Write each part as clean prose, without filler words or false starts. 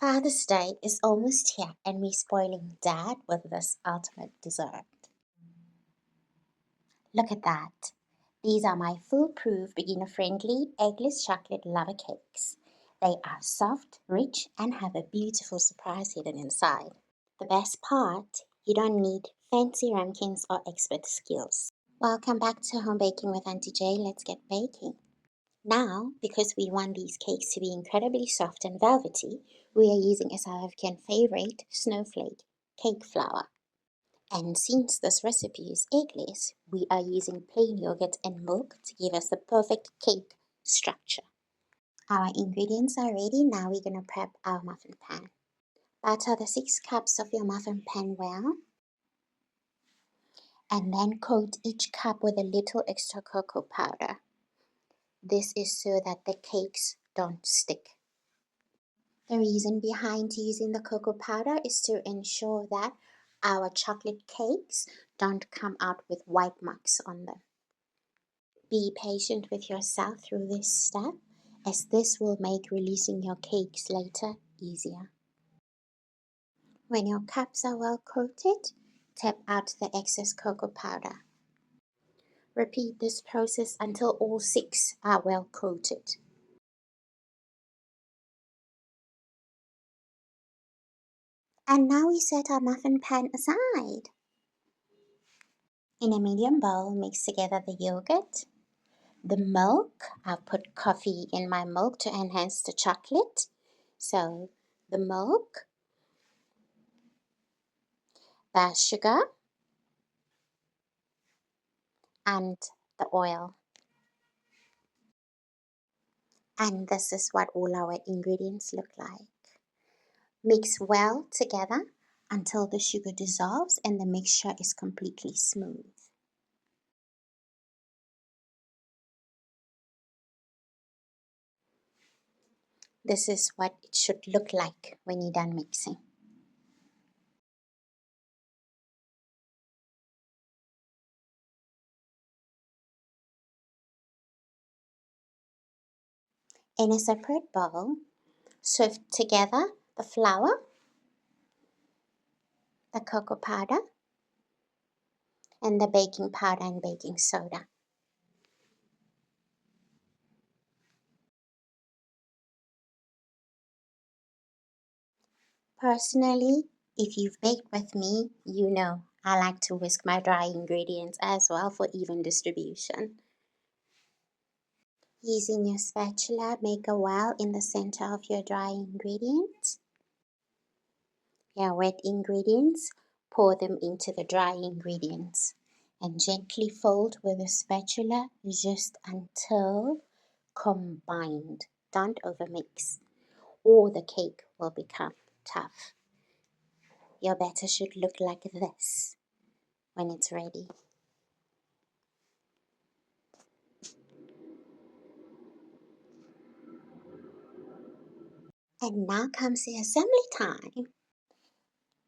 Father's Day is almost here and we're spoiling Dad with this ultimate dessert. Look at that. These are my foolproof, beginner-friendly, eggless chocolate lava cakes. They are soft, rich, and have a beautiful surprise hidden inside. The best part, you don't need fancy ramekins or expert skills. Welcome back to Home Baking with Aunty Jey. Let's get baking. Now, because we want these cakes to be incredibly soft and velvety, we are using a South African favorite, Snowflake Cake Flour. And since this recipe is eggless, we are using plain yogurt and milk to give us the perfect cake structure. Our ingredients are ready. Now we're going to prep our muffin pan. Butter the 6 cups of your muffin pan well, and then coat each cup with a little extra cocoa powder. This is so that the cakes don't stick. The reason behind using the cocoa powder is to ensure that our chocolate cakes don't come out with white marks on them. Be patient with yourself through this step, as this will make releasing your cakes later easier. When your cups are well coated, tap out the excess cocoa powder. Repeat this process until all 6 are well coated. And now we set our muffin pan aside. In a medium bowl, mix together the yogurt, the milk. I've put coffee in my milk to enhance the chocolate. So the milk, the sugar, and the oil. And this is what all our ingredients look like. Mix well together until the sugar dissolves and the mixture is completely smooth. This is what it should look like when you're done mixing. In a separate bowl, sift together the flour, the cocoa powder, and the baking powder and baking soda. Personally, if you've baked with me, you know I like to whisk my dry ingredients as well for even distribution. Using your spatula, make a well in the center of your dry ingredients. Your wet ingredients, pour them into the dry ingredients and gently fold with a spatula just until combined. Don't overmix or the cake will become tough. Your batter should look like this when it's ready. And now comes the assembly time.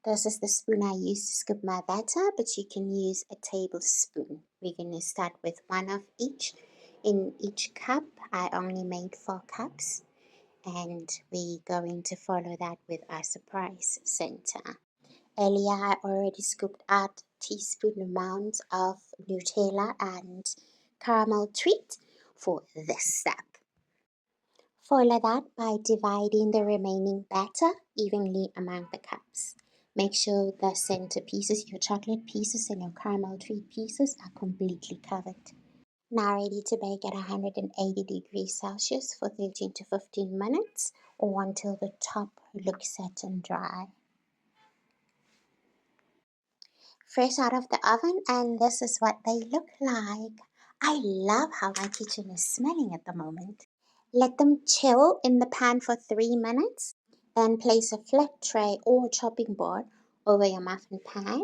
This is the spoon I use to scoop my batter, but you can use a tablespoon. We're going to start with 1 of each. In each cup, I only made 4 cups. And we're going to follow that with our surprise center. Earlier, I already scooped out teaspoon amounts of Nutella and Caramel Treat for this step. Follow that by dividing the remaining batter evenly among the cups. Make sure the center pieces, your chocolate pieces and your caramel treat pieces are completely covered. Now ready to bake at 180 degrees Celsius for 13 to 15 minutes or until the top looks set and dry. Fresh out of the oven, and this is what they look like. I love how my kitchen is smelling at the moment. Let them chill in the pan for 3 minutes. Then place a flat tray or chopping board over your muffin pan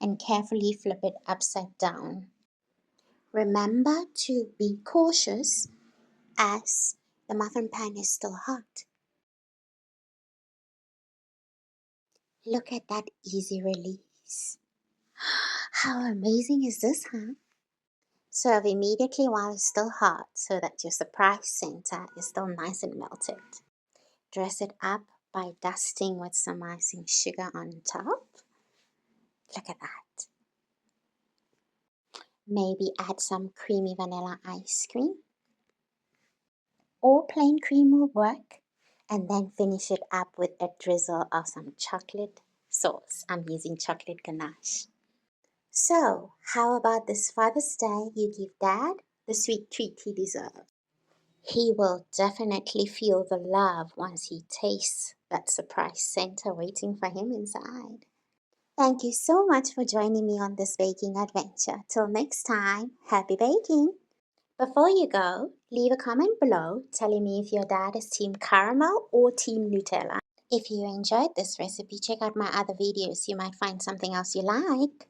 and carefully flip it upside down. Remember to be cautious as the muffin pan is still hot. Look at that easy release. How amazing is this, huh? Serve immediately while it's still hot so that your surprise center is still nice and melted. Dress it up by dusting with some icing sugar on top. Look at that. Maybe add some creamy vanilla ice cream, or plain cream will work, and then finish it up with a drizzle of some chocolate sauce. I'm using chocolate ganache. So, how about this Father's Day you give Dad the sweet treat he deserves? He will definitely feel the love once he tastes that surprise Santa waiting for him inside. Thank you so much for joining me on this baking adventure. Till next time, happy baking! Before you go, leave a comment below telling me if your dad is Team Caramel or Team Nutella. If you enjoyed this recipe, check out my other videos. You might find something else you like.